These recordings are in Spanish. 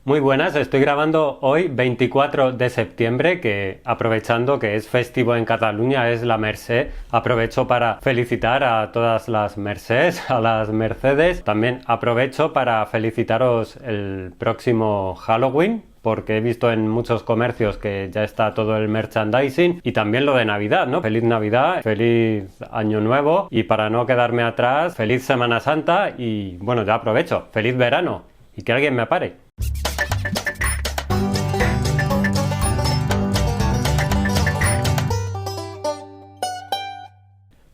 Muy buenas, estoy grabando hoy 24 de septiembre, que aprovechando que es festivo en Cataluña, es la Mercè, aprovecho para felicitar a todas las Mercès, a las Mercedes. También aprovecho para felicitaros el próximo Halloween, porque he visto en muchos comercios que ya está todo el merchandising, y también lo de Navidad, ¿no? Feliz Navidad, feliz Año Nuevo, y para no quedarme atrás, feliz Semana Santa y bueno, ya aprovecho, feliz verano y que alguien me pare.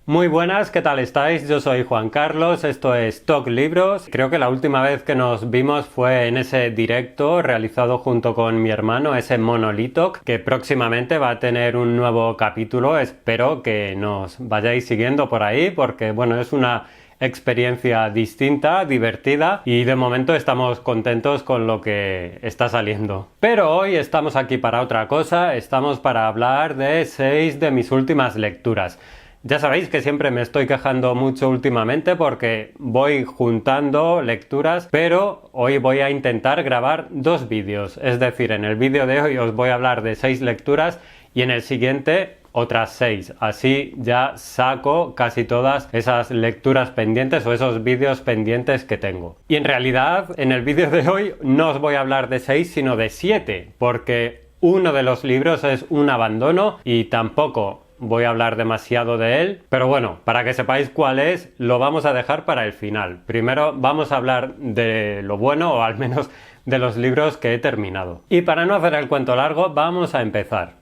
Muy buenas, ¿qué tal estáis? Yo soy Juan Carlos, esto es Talk Libros. Creo que la última vez que nos vimos fue en ese directo realizado junto con mi hermano, ese Monolitok, que próximamente va a tener un nuevo capítulo. Espero que nos vayáis siguiendo por ahí porque, bueno, es una experiencia distinta, divertida, y de momento estamos contentos con lo que está saliendo. Pero hoy estamos aquí para otra cosa, estamos para hablar de 6 de mis últimas lecturas. Ya sabéis que siempre me estoy quejando mucho últimamente porque voy juntando lecturas, pero hoy voy a intentar grabar 2 vídeos. Es decir, en el vídeo de hoy os voy a hablar de 6 lecturas y en el siguiente otras 6. Así ya saco casi todas esas lecturas pendientes o esos vídeos pendientes que tengo. Y en realidad, en el vídeo de hoy no os voy a hablar de 6, sino de 7, porque uno de los libros es un abandono y tampoco voy a hablar demasiado de él, pero bueno, para que sepáis cuál es, lo vamos a dejar para el final. Primero vamos a hablar de lo bueno, o al menos de los libros que he terminado. Y para no hacer el cuento largo, vamos a empezar.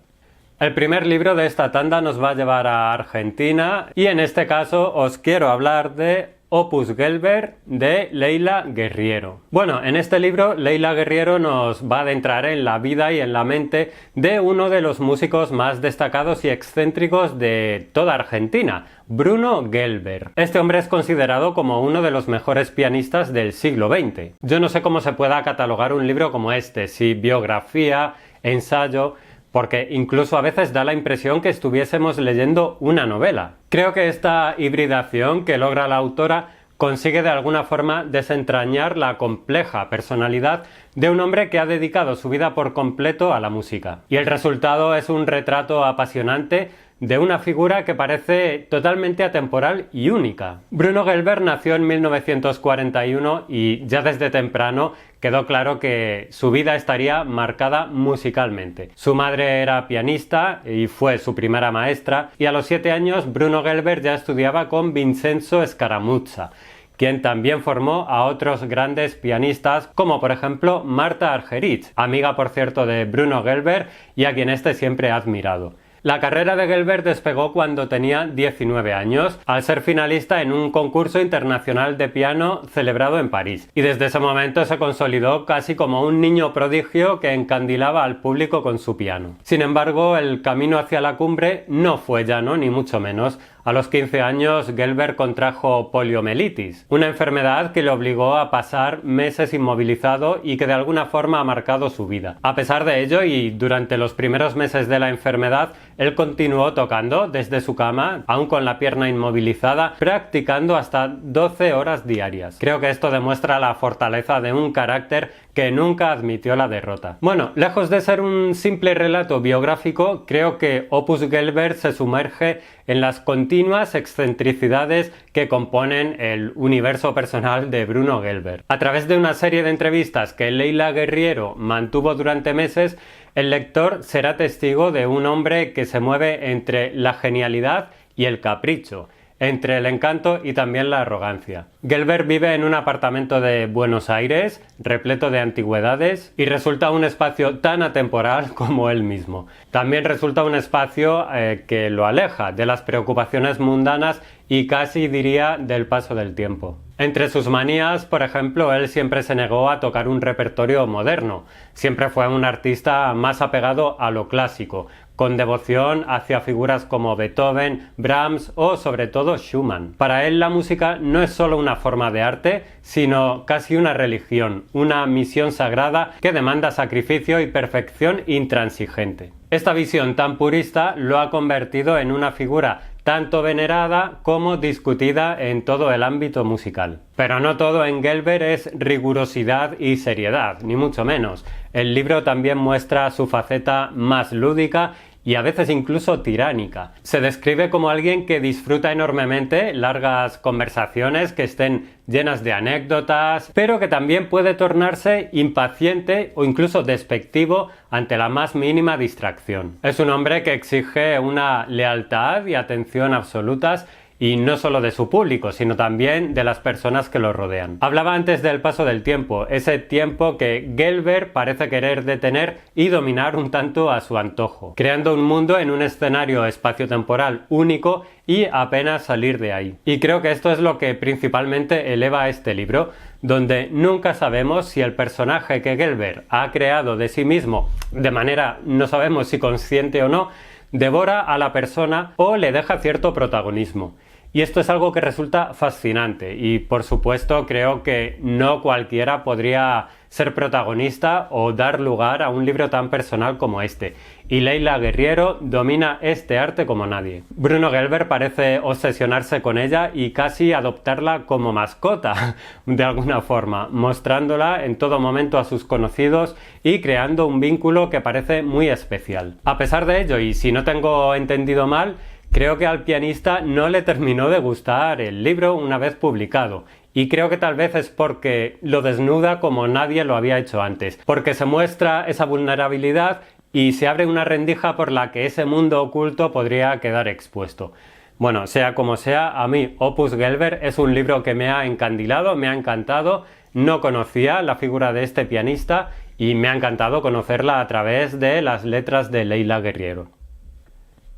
El primer libro de esta tanda nos va a llevar a Argentina y en este caso os quiero hablar de Opus Gelber de Leila Guerriero. Bueno, en este libro Leila Guerriero nos va a adentrar en la vida y en la mente de uno de los músicos más destacados y excéntricos de toda Argentina, Bruno Gelber. Este hombre es considerado como uno de los mejores pianistas del siglo XX. Yo no sé cómo se pueda catalogar un libro como este, si biografía, ensayo, porque incluso a veces da la impresión que estuviésemos leyendo una novela. Creo que esta hibridación que logra la autora consigue de alguna forma desentrañar la compleja personalidad de un hombre que ha dedicado su vida por completo a la música. Y el resultado es un retrato apasionante de una figura que parece totalmente atemporal y única. Bruno Gelber nació en 1941 y ya desde temprano quedó claro que su vida estaría marcada musicalmente. Su madre era pianista y fue su primera maestra, y a los 7 años Bruno Gelber ya estudiaba con Vincenzo Scaramuzza, quien también formó a otros grandes pianistas como por ejemplo Marta Argerich, amiga por cierto de Bruno Gelber y a quien este siempre ha admirado. La carrera de Gelber despegó cuando tenía 19 años, al ser finalista en un concurso internacional de piano celebrado en París. Y desde ese momento se consolidó casi como un niño prodigio que encandilaba al público con su piano. Sin embargo, el camino hacia la cumbre no fue llano, ni mucho menos. A los 15 años, Gelber contrajo poliomielitis, una enfermedad que le obligó a pasar meses inmovilizado y que de alguna forma ha marcado su vida. A pesar de ello, y durante los primeros meses de la enfermedad, él continuó tocando desde su cama, aún con la pierna inmovilizada, practicando hasta 12 horas diarias. Creo que esto demuestra la fortaleza de un carácter que nunca admitió la derrota. Bueno, lejos de ser un simple relato biográfico, creo que Opus Gelber se sumerge en las continuas excentricidades que componen el universo personal de Bruno Gelber. A través de una serie de entrevistas que Leila Guerriero mantuvo durante meses, el lector será testigo de un hombre que se mueve entre la genialidad y el capricho, entre el encanto y también la arrogancia. Gelber vive en un apartamento de Buenos Aires, repleto de antigüedades, y resulta un espacio tan atemporal como él mismo. También resulta un espacio que lo aleja de las preocupaciones mundanas y casi diría del paso del tiempo. Entre sus manías, por ejemplo, él siempre se negó a tocar un repertorio moderno. Siempre fue un artista más apegado a lo clásico, con devoción hacia figuras como Beethoven, Brahms o sobre todo Schumann. Para él la música no es solo una forma de arte, sino casi una religión, una misión sagrada que demanda sacrificio y perfección intransigente. Esta visión tan purista lo ha convertido en una figura tanto venerada como discutida en todo el ámbito musical. Pero no todo en Gelber es rigurosidad y seriedad, ni mucho menos. El libro también muestra su faceta más lúdica y a veces incluso tiránica. Se describe como alguien que disfruta enormemente largas conversaciones que estén llenas de anécdotas, pero que también puede tornarse impaciente o incluso despectivo ante la más mínima distracción. Es un hombre que exige una lealtad y atención absolutas, y no solo de su público, sino también de las personas que lo rodean. Hablaba antes del paso del tiempo, ese tiempo que Gelber parece querer detener y dominar un tanto a su antojo, creando un mundo en un escenario espaciotemporal único y apenas salir de ahí. Y creo que esto es lo que principalmente eleva a este libro, donde nunca sabemos si el personaje que Gelber ha creado de sí mismo, de manera no sabemos si consciente o no, devora a la persona o le deja cierto protagonismo. Y esto es algo que resulta fascinante y, por supuesto, creo que no cualquiera podría ser protagonista o dar lugar a un libro tan personal como este. Y Leila Guerriero domina este arte como nadie. Bruno Gelber parece obsesionarse con ella y casi adoptarla como mascota, de alguna forma, mostrándola en todo momento a sus conocidos y creando un vínculo que parece muy especial. A pesar de ello, y si no tengo entendido mal, creo que al pianista no le terminó de gustar el libro una vez publicado, y creo que tal vez es porque lo desnuda como nadie lo había hecho antes, porque se muestra esa vulnerabilidad y se abre una rendija por la que ese mundo oculto podría quedar expuesto. Bueno, sea como sea, a mí Opus Gelber es un libro que me ha encandilado, me ha encantado, no conocía la figura de este pianista y me ha encantado conocerla a través de las letras de Leila Guerriero.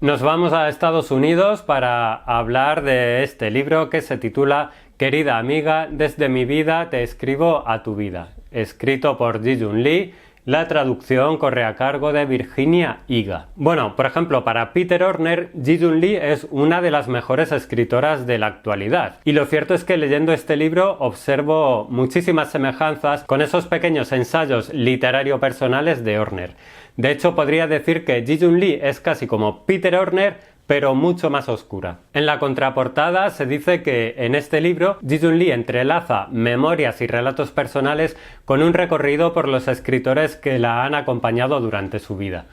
Nos vamos a Estados Unidos para hablar de este libro que se titula Querida amiga, desde mi vida te escribo a tu vida, escrito por Ji-Jun Lee. La traducción corre a cargo de Virginia Higa. Bueno, por ejemplo, para Peter Orner, Ji-Jun Lee es una de las mejores escritoras de la actualidad. Y lo cierto es que leyendo este libro observo muchísimas semejanzas con esos pequeños ensayos literario-personales de Orner. De hecho, podría decir que Ji-Jun Lee es casi como Peter Orner, pero mucho más oscura. En la contraportada se dice que en este libro Ji-Jun Lee entrelaza memorias y relatos personales con un recorrido por los escritores que la han acompañado durante su vida.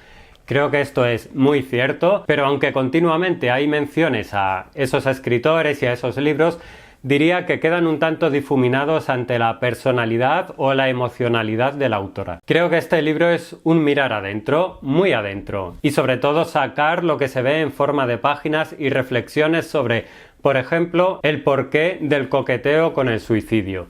Creo que esto es muy cierto, pero aunque continuamente hay menciones a esos escritores y a esos libros, diría que quedan un tanto difuminados ante la personalidad o la emocionalidad de la autora. Creo que este libro es un mirar adentro, muy adentro, y sobre todo sacar lo que se ve en forma de páginas y reflexiones sobre, por ejemplo, el porqué del coqueteo con el suicidio.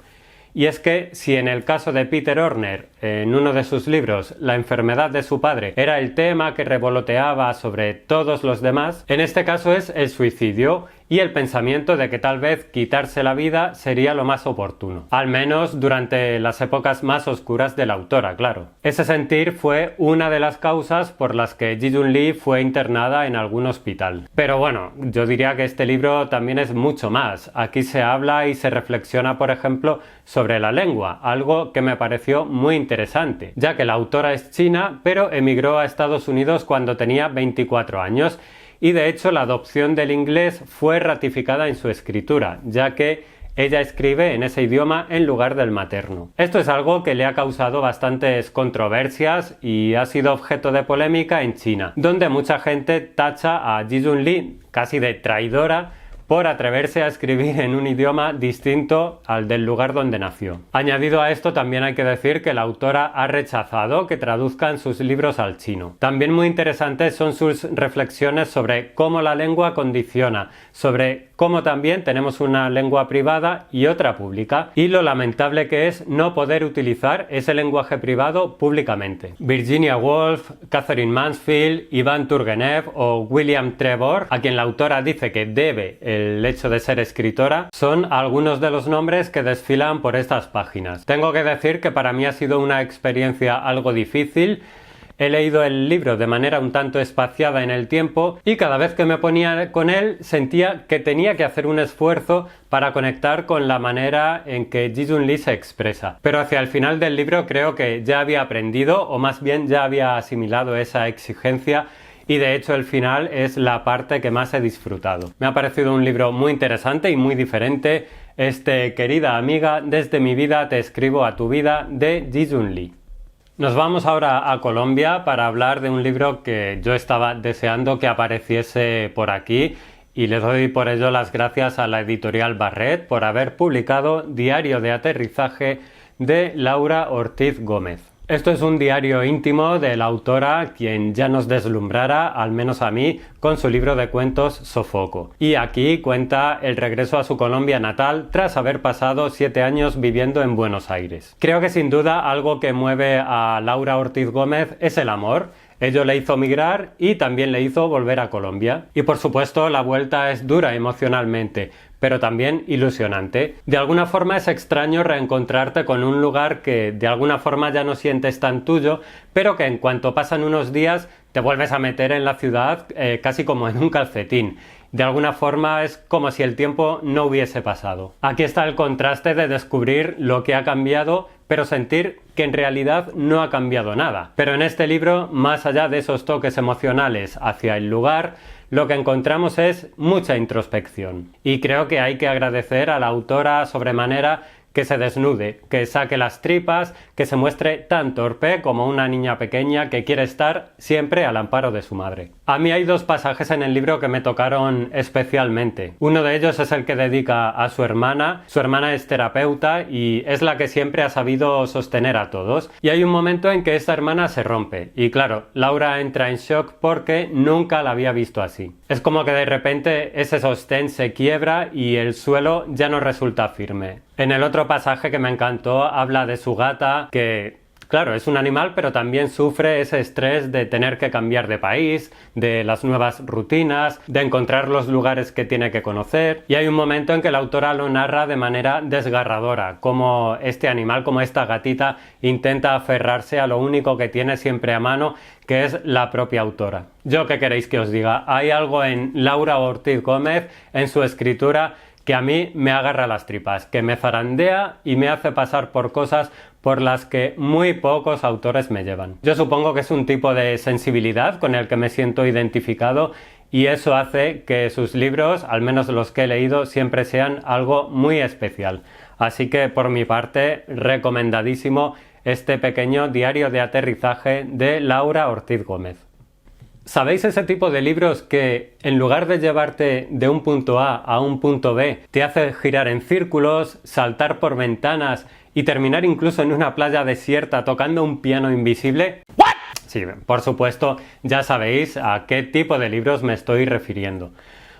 Y es que si en el caso de Peter Orner, en uno de sus libros, la enfermedad de su padre era el tema que revoloteaba sobre todos los demás, en este caso es el suicidio y el pensamiento de que tal vez quitarse la vida sería lo más oportuno, al menos durante las épocas más oscuras de la autora, claro. Ese sentir fue una de las causas por las que Ji-Jun Lee fue internada en algún hospital. Pero bueno, yo diría que este libro también es mucho más. Aquí se habla y se reflexiona, por ejemplo, sobre la lengua, algo que me pareció muy interesante, ya que la autora es china, pero emigró a Estados Unidos cuando tenía 24 años, y de hecho la adopción del inglés fue ratificada en su escritura, ya que ella escribe en ese idioma en lugar del materno. Esto es algo que le ha causado bastantes controversias y ha sido objeto de polémica en China, donde mucha gente tacha a Ji-Jun Lee casi de traidora por atreverse a escribir en un idioma distinto al del lugar donde nació. Añadido a esto, también hay que decir que la autora ha rechazado que traduzcan sus libros al chino. También muy interesantes son sus reflexiones sobre cómo la lengua condiciona, sobre cómo también tenemos una lengua privada y otra pública, y lo lamentable que es no poder utilizar ese lenguaje privado públicamente. Virginia Woolf, Catherine Mansfield, Ivan Turgenev o William Trevor, a quien la autora dice que debe el hecho de ser escritora, son algunos de los nombres que desfilan por estas páginas. Tengo que decir que para mí ha sido una experiencia algo difícil. He leído el libro de manera un tanto espaciada en el tiempo y cada vez que me ponía con él sentía que tenía que hacer un esfuerzo para conectar con la manera en que Ji-Jun Lee se expresa. Pero hacia el final del libro creo que ya había aprendido, o más bien ya había asimilado esa exigencia, y de hecho el final es la parte que más he disfrutado. Me ha parecido un libro muy interesante y muy diferente. Querida amiga, desde mi vida te escribo a tu vida, de Ji-Jun Lee. Nos vamos ahora a Colombia para hablar de un libro que yo estaba deseando que apareciese por aquí y le doy por ello las gracias a la editorial Barret por haber publicado Diario de Aterrizaje de Laura Ortiz Gómez. Esto es un diario íntimo de la autora, quien ya nos deslumbrara, al menos a mí, con su libro de cuentos Sofoco. Y aquí cuenta el regreso a su Colombia natal tras haber pasado 7 años viviendo en Buenos Aires. Creo que sin duda algo que mueve a Laura Ortiz Gómez es el amor. Ello le hizo migrar y también le hizo volver a Colombia. Y por supuesto la vuelta es dura emocionalmente, pero también ilusionante. De alguna forma es extraño reencontrarte con un lugar que de alguna forma ya no sientes tan tuyo, pero que en cuanto pasan unos días te vuelves a meter en la ciudad casi como en un calcetín. De alguna forma es como si el tiempo no hubiese pasado. Aquí está el contraste de descubrir lo que ha cambiado, pero sentir que en realidad no ha cambiado nada. Pero en este libro, más allá de esos toques emocionales hacia el lugar, lo que encontramos es mucha introspección. Y creo que hay que agradecer a la autora sobremanera que se desnude, que saque las tripas, que se muestre tan torpe como una niña pequeña que quiere estar siempre al amparo de su madre. A mí hay 2 pasajes en el libro que me tocaron especialmente. Uno de ellos es el que dedica a su hermana. Su hermana es terapeuta y es la que siempre ha sabido sostener a todos. Y hay un momento en que esta hermana se rompe. Y claro, Laura entra en shock porque nunca la había visto así. Es como que de repente ese sostén se quiebra y el suelo ya no resulta firme. En el otro pasaje que me encantó habla de su gata que, claro, es un animal, pero también sufre ese estrés de tener que cambiar de país, de las nuevas rutinas, de encontrar los lugares que tiene que conocer. Y hay un momento en que la autora lo narra de manera desgarradora, como este animal, como esta gatita, intenta aferrarse a lo único que tiene siempre a mano, que es la propia autora. Yo, ¿qué queréis que os diga? Hay algo en Laura Ortiz Gómez, en su escritura, que a mí me agarra las tripas, que me zarandea y me hace pasar por cosas por las que muy pocos autores me llevan. Yo supongo que es un tipo de sensibilidad con el que me siento identificado y eso hace que sus libros, al menos los que he leído, siempre sean algo muy especial. Así que por mi parte, recomendadísimo este pequeño diario de aterrizaje de Laura Ortiz Gómez. ¿Sabéis ese tipo de libros que en lugar de llevarte de un punto A un punto B, te hace girar en círculos, saltar por ventanas y terminar incluso en una playa desierta tocando un piano invisible? ¿What? Sí, por supuesto, ya sabéis a qué tipo de libros me estoy refiriendo.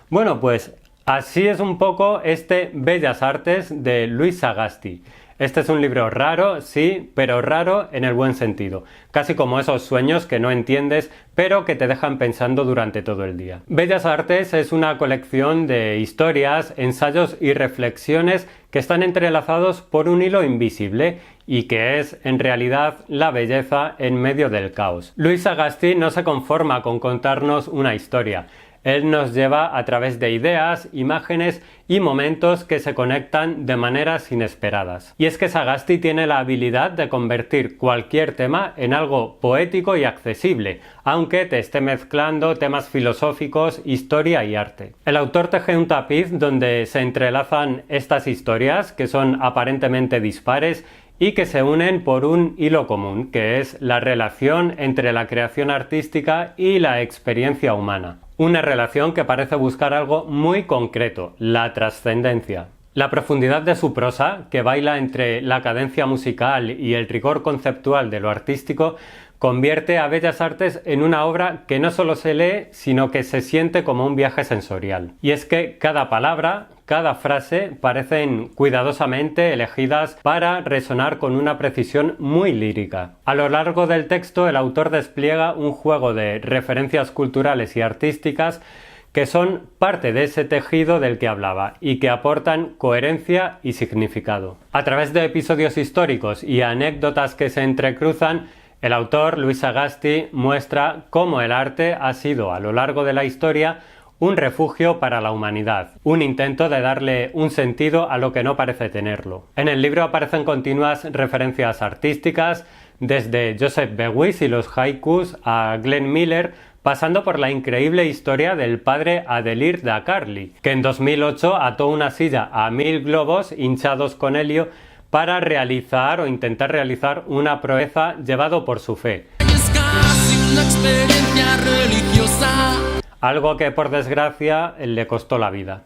Bueno, pues así es un poco este Bellas Artes de Luis Sagasti. Este es un libro raro, sí, pero raro en el buen sentido. Casi como esos sueños que no entiendes, pero que te dejan pensando durante todo el día. Bellas Artes es una colección de historias, ensayos y reflexiones que están entrelazados por un hilo invisible y que es, en realidad, la belleza en medio del caos. Luis Sagasti no se conforma con contarnos una historia. Él nos lleva a través de ideas, imágenes y momentos que se conectan de maneras inesperadas. Y es que Sagasti tiene la habilidad de convertir cualquier tema en algo poético y accesible, aunque te esté mezclando temas filosóficos, historia y arte. El autor teje un tapiz donde se entrelazan estas historias, que son aparentemente dispares, y que se unen por un hilo común, que es la relación entre la creación artística y la experiencia humana. Una relación que parece buscar algo muy concreto, la trascendencia. La profundidad de su prosa, que baila entre la cadencia musical y el rigor conceptual de lo artístico, convierte a Bellas Artes en una obra que no solo se lee, sino que se siente como un viaje sensorial. Y es que cada palabra, cada frase parecen cuidadosamente elegidas para resonar con una precisión muy lírica. A lo largo del texto, el autor despliega un juego de referencias culturales y artísticas que son parte de ese tejido del que hablaba y que aportan coherencia y significado. A través de episodios históricos y anécdotas que se entrecruzan, el autor, Luis Sagasti, muestra cómo el arte ha sido, a lo largo de la historia, un refugio para la humanidad, un intento de darle un sentido a lo que no parece tenerlo. En el libro aparecen continuas referencias artísticas, desde Joseph Beuys y los haikus a Glenn Miller, pasando por la increíble historia del padre Adelir da Carli, que en 2008 ató una silla a 1000 globos hinchados con helio para realizar o intentar realizar una proeza llevado por su fe. Es casi una experiencia religiosa. Algo que por desgracia le costó la vida.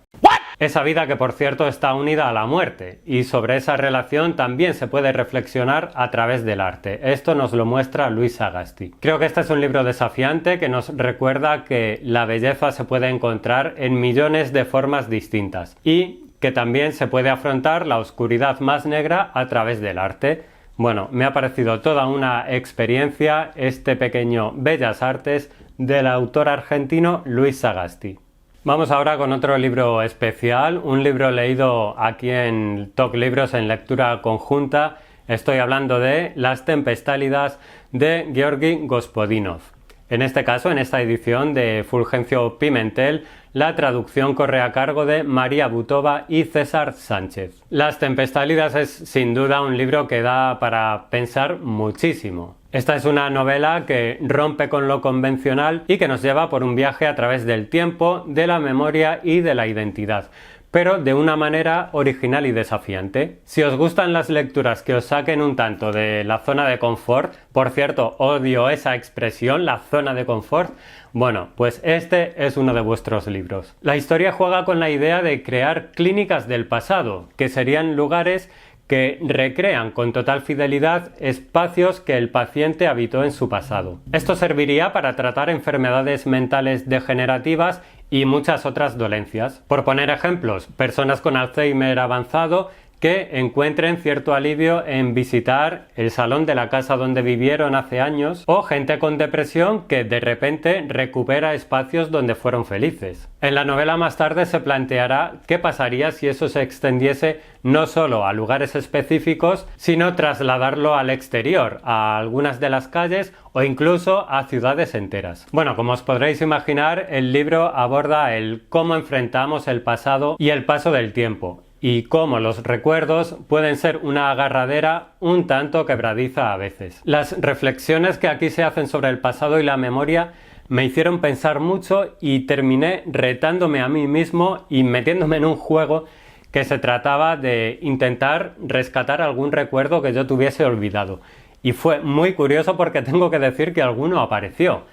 Esa vida que por cierto está unida a la muerte, y sobre esa relación también se puede reflexionar a través del arte. Esto nos lo muestra Luis Sagasti. Creo que este es un libro desafiante que nos recuerda que la belleza se puede encontrar en millones de formas distintas y que también se puede afrontar la oscuridad más negra a través del arte. Bueno, me ha parecido toda una experiencia este pequeño Bellas Artes del autor argentino Luis Sagasti. Vamos ahora con otro libro especial, un libro leído aquí en Talk Libros en lectura conjunta. Estoy hablando de Las Tempestálidas de Georgi Gospodinov. En este caso, en esta edición de Fulgencio Pimentel, la traducción corre a cargo de María Butova y César Sánchez. Las Tempestálidas es sin duda un libro que da para pensar muchísimo. Esta es una novela que rompe con lo convencional y que nos lleva por un viaje a través del tiempo, de la memoria y de la identidad, pero de una manera original y desafiante. Si os gustan las lecturas que os saquen un tanto de la zona de confort, por cierto, odio esa expresión, la zona de confort, bueno, pues este es uno de vuestros libros. La historia juega con la idea de crear clínicas del pasado, que serían lugares que recrean con total fidelidad espacios que el paciente habitó en su pasado. Esto serviría para tratar enfermedades mentales degenerativas y muchas otras dolencias. Por poner ejemplos, personas con Alzheimer avanzado que encuentren cierto alivio en visitar el salón de la casa donde vivieron hace años, o gente con depresión que de repente recupera espacios donde fueron felices. En la novela más tarde se planteará qué pasaría si eso se extendiese no solo a lugares específicos, sino trasladarlo al exterior, a algunas de las calles o incluso a ciudades enteras. Bueno, como os podréis imaginar, el libro aborda el cómo enfrentamos el pasado y el paso del tiempo, y cómo los recuerdos pueden ser una agarradera un tanto quebradiza a veces. Las reflexiones que aquí se hacen sobre el pasado y la memoria me hicieron pensar mucho y terminé retándome a mí mismo y metiéndome en un juego que se trataba de intentar rescatar algún recuerdo que yo tuviese olvidado. Y fue muy curioso porque tengo que decir que alguno apareció.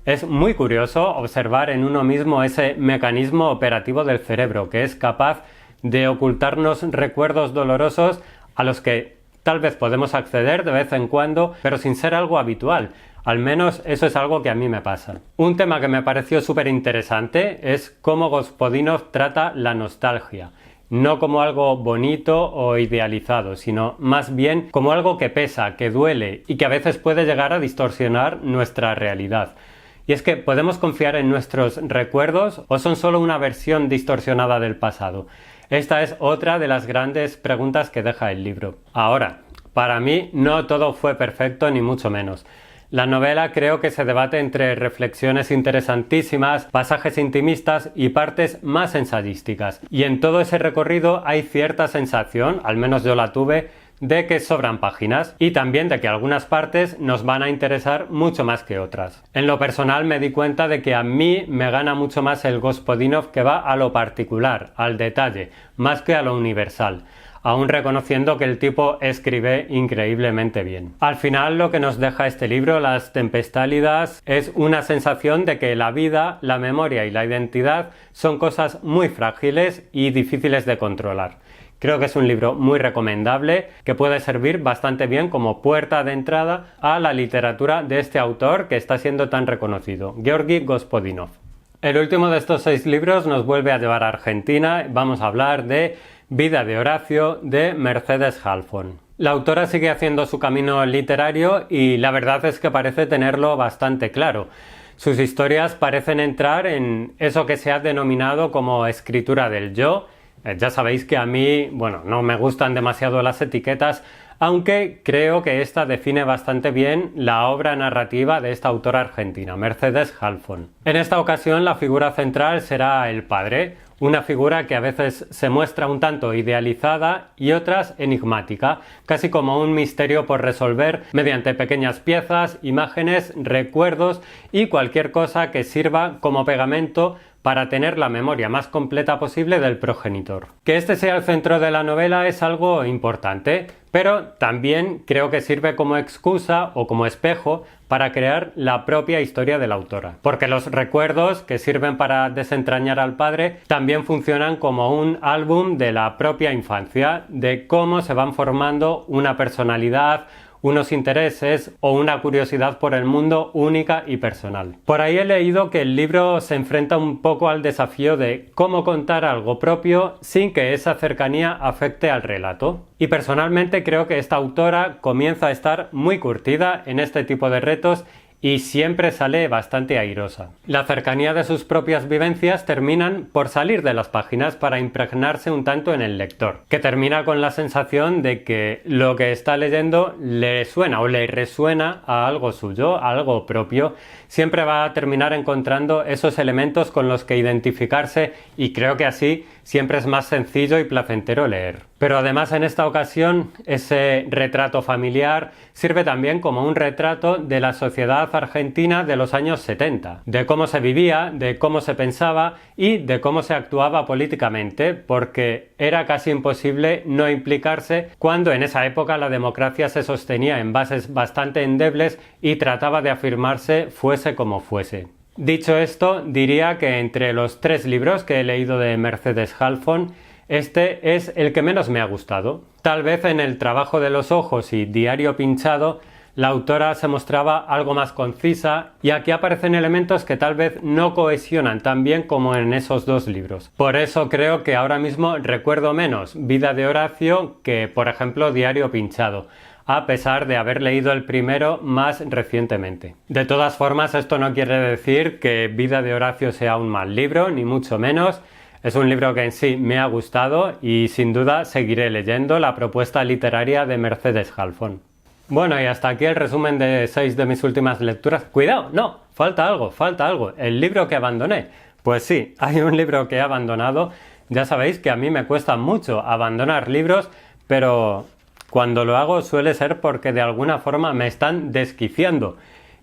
Es muy curioso observar en uno mismo ese mecanismo operativo del cerebro que es capaz de ocultarnos recuerdos dolorosos a los que tal vez podemos acceder de vez en cuando, pero sin ser algo habitual. Al menos eso es algo que a mí me pasa. Un tema que me pareció súper interesante es cómo Gospodinov trata la nostalgia. No como algo bonito o idealizado, sino más bien como algo que pesa, que duele y que a veces puede llegar a distorsionar nuestra realidad. Y es que ¿podemos confiar en nuestros recuerdos o son solo una versión distorsionada del pasado? Esta es otra de las grandes preguntas que deja el libro. Ahora, para mí no todo fue perfecto ni mucho menos. La novela creo que se debate entre reflexiones interesantísimas, pasajes intimistas y partes más ensayísticas. Y en todo ese recorrido hay cierta sensación, al menos yo la tuve, de que sobran páginas y también de que algunas partes nos van a interesar mucho más que otras. En lo personal me di cuenta de que a mí me gana mucho más el Gospodinov que va a lo particular, al detalle, más que a lo universal, aún reconociendo que el tipo escribe increíblemente bien. Al final lo que nos deja este libro, Las Tempestálidas, es una sensación de que la vida, la memoria y la identidad son cosas muy frágiles y difíciles de controlar. Creo que es un libro muy recomendable que puede servir bastante bien como puerta de entrada a la literatura de este autor que está siendo tan reconocido, Georgi Gospodinov. El último de estos 6 libros nos vuelve a llevar a Argentina. Vamos a hablar de Vida de Horacio de Mercedes Halfon. La autora sigue haciendo su camino literario y la verdad es que parece tenerlo bastante claro. Sus historias parecen entrar en eso que se ha denominado como escritura del yo. Ya sabéis que a mí, no me gustan demasiado las etiquetas, aunque creo que esta define bastante bien la obra narrativa de esta autora argentina, Mercedes Halfon. En esta ocasión la figura central será el padre, una figura que a veces se muestra un tanto idealizada y otras enigmática, casi como un misterio por resolver mediante pequeñas piezas, imágenes, recuerdos y cualquier cosa que sirva como pegamento para tener la memoria más completa posible del progenitor. Que este sea el centro de la novela es algo importante, pero también creo que sirve como excusa o como espejo para crear la propia historia de la autora. Porque los recuerdos que sirven para desentrañar al padre también funcionan como un álbum de la propia infancia, de cómo se van formando una personalidad, unos intereses o una curiosidad por el mundo única y personal. Por ahí he leído que el libro se enfrenta un poco al desafío de cómo contar algo propio sin que esa cercanía afecte al relato. Y personalmente creo que esta autora comienza a estar muy curtida en este tipo de retos y siempre sale bastante airosa. La cercanía de sus propias vivencias terminan por salir de las páginas para impregnarse un tanto en el lector, que termina con la sensación de que lo que está leyendo le suena o le resuena a algo suyo, a algo propio. Siempre va a terminar encontrando esos elementos con los que identificarse y creo que así siempre es más sencillo y placentero leer. Pero además en esta ocasión ese retrato familiar sirve también como un retrato de la sociedad argentina de los años 70, de cómo se vivía, de cómo se pensaba y de cómo se actuaba políticamente, porque era casi imposible no implicarse cuando en esa época la democracia se sostenía en bases bastante endebles y trataba de afirmarse fuese como fuese. Dicho esto, diría que entre los 3 libros que he leído de Mercedes Halfon, este es el que menos me ha gustado. Tal vez en El trabajo de los ojos y Diario pinchado, la autora se mostraba algo más concisa y aquí aparecen elementos que tal vez no cohesionan tan bien como en esos 2 libros. Por eso creo que ahora mismo recuerdo menos Vida de Horacio que, por ejemplo, Diario pinchado, a pesar de haber leído el primero más recientemente. De todas formas, esto no quiere decir que Vida de Horacio sea un mal libro, ni mucho menos. Es un libro que en sí me ha gustado y sin duda seguiré leyendo la propuesta literaria de Mercedes Halfon. Bueno, y hasta aquí el resumen de 6 de mis últimas lecturas. ¡Cuidado! No, falta algo. El libro que abandoné. Pues sí, hay un libro que he abandonado. Ya sabéis que a mí me cuesta mucho abandonar libros, pero cuando lo hago suele ser porque de alguna forma me están desquiciando.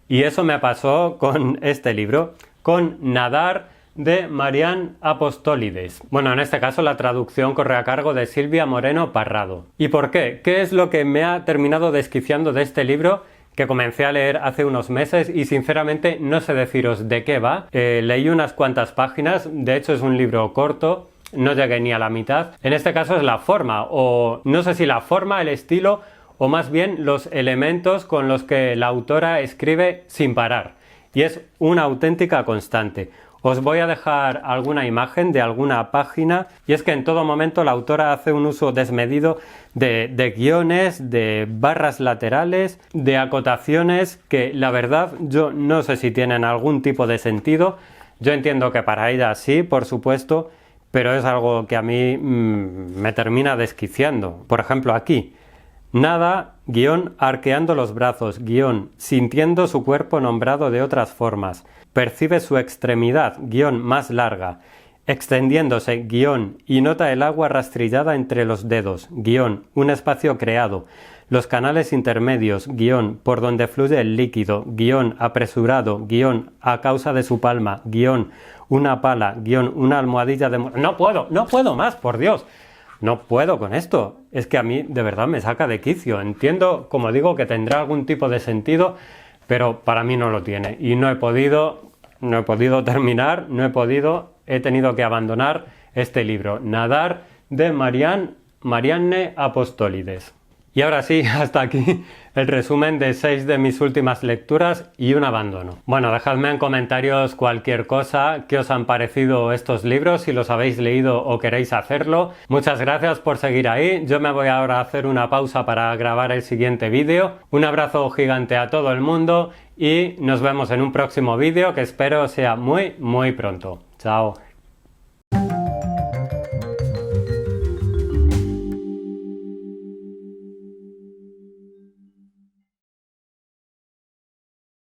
Y eso me pasó con este libro, con Nadar, de Marian Apostolides. Bueno, en este caso la traducción corre a cargo de Silvia Moreno Parrado. ¿Y por qué? ¿Qué es lo que me ha terminado desquiciando de este libro que comencé a leer hace unos meses y sinceramente no sé deciros de qué va? Leí unas cuantas páginas, de hecho es un libro corto, no llegué ni a la mitad. En este caso es la forma, o no sé si la forma, el estilo, o más bien los elementos con los que la autora escribe sin parar. Y es una auténtica constante. Os voy a dejar alguna imagen de alguna página y es que en todo momento la autora hace un uso desmedido de guiones, de barras laterales, de acotaciones que la verdad yo no sé si tienen algún tipo de sentido. Yo entiendo que para ella sí, por supuesto, pero es algo que a mí me termina desquiciando. Por ejemplo aquí, nada, guión arqueando los brazos, guión sintiendo su cuerpo nombrado de otras formas. Percibe su extremidad, guión más larga, extendiéndose, guión, y nota el agua rastrillada entre los dedos, guión, un espacio creado, los canales intermedios, guión, por donde fluye el líquido, guión, apresurado, guión, a causa de su palma, guión, una pala, guión, una almohadilla de... No puedo más, por Dios. No puedo con esto. Es que a mí de verdad me saca de quicio. Entiendo, como digo, que tendrá algún tipo de sentido, pero para mí no lo tiene. Y no he podido terminar, he tenido que abandonar este libro, Nadar, de Marianne Apostolides. Y ahora sí, hasta aquí el resumen de 6 de mis últimas lecturas y un abandono. Bueno, dejadme en comentarios cualquier cosa, qué os han parecido estos libros, si los habéis leído o queréis hacerlo. Muchas gracias por seguir ahí. Yo me voy ahora a hacer una pausa para grabar el siguiente vídeo. Un abrazo gigante a todo el mundo y nos vemos en un próximo vídeo que espero sea muy pronto. Chao.